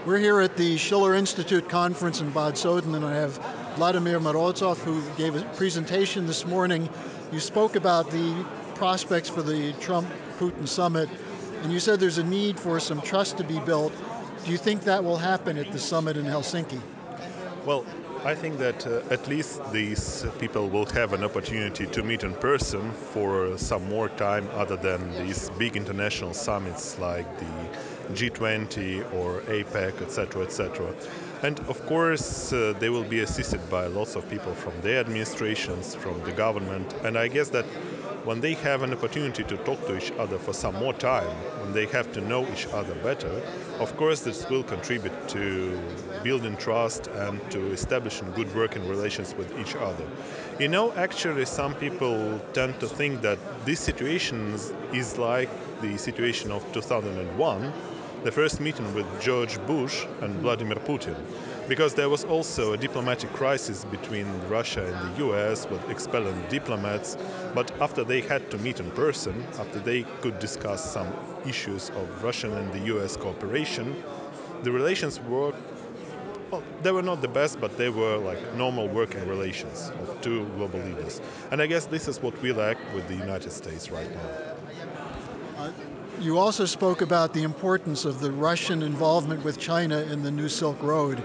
We're here at the Schiller Institute conference in Bad Soden, and I have Vladimir Morozov, who gave a presentation this morning. You spoke about the prospects for the Trump-Putin summit, and you said there's a need for some trust to be built. Do you think that will happen at the summit in Helsinki? Well, I think that at least these people will have an opportunity to meet in person for some more time other than these big international summits like the G20 or APEC, etc., etc. And of course, they will be assisted by lots of people from their administrations, from the government, and I guess that when they have an opportunity to talk to each other for some more time, when they have to know each other better, of course this will contribute to building trust and to establishing good working relations with each other. You know, actually some people tend to think that this situation is like the situation of 2001, the first meeting with George Bush and Vladimir Putin, because there was also a diplomatic crisis between Russia and the US with expelling diplomats, but after they had to meet in person, after they could discuss some issues of Russian and the US cooperation, the relations were, well, they were not the best, but they were like normal working relations of two global leaders. And I guess this is what we lack with the United States right now. You also spoke about the importance of the Russian involvement with China in the New Silk Road.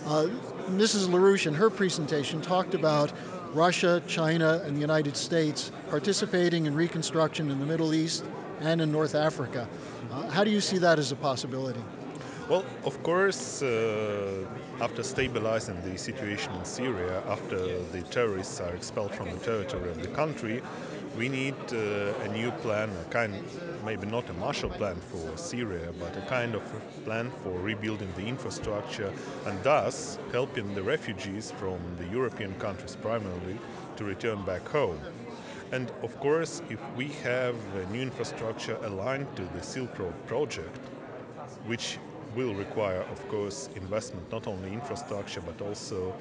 Mrs. LaRouche, in her presentation, talked about Russia, China, and the United States participating in reconstruction in the Middle East and in North Africa. How do you see that as a possibility? Well, of course, after stabilizing the situation in Syria, after the terrorists are expelled from the territory of the country, we need a new plan, a kind, maybe not a Marshall Plan for Syria, but a kind of plan for rebuilding the infrastructure and thus helping the refugees from the European countries primarily to return back home. And of course, if we have a new infrastructure aligned to the Silk Road project, which will require, of course, investment not only in infrastructure but also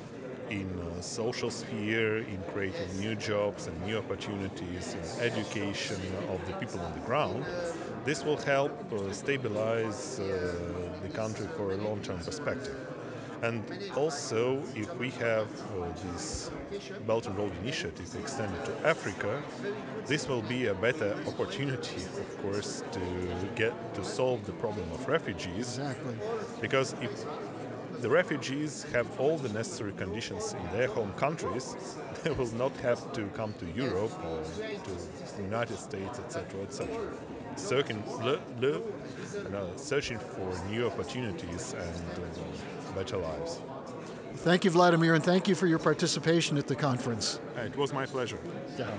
in social sphere, in creating new jobs and new opportunities, in education of the people on the ground. This will help stabilize the country for a long-term perspective. And also, if we have this Belt and Road Initiative extended to Africa, this will be a better opportunity, of course, to solve the problem of refugees. Exactly. Because if the refugees have all the necessary conditions in their home countries, they will not have to come to Europe or to the United States, etc., etc. Searching for new opportunities and better lives. Thank you, Vladimir, and thank you for your participation at the conference. It was my pleasure. Yeah.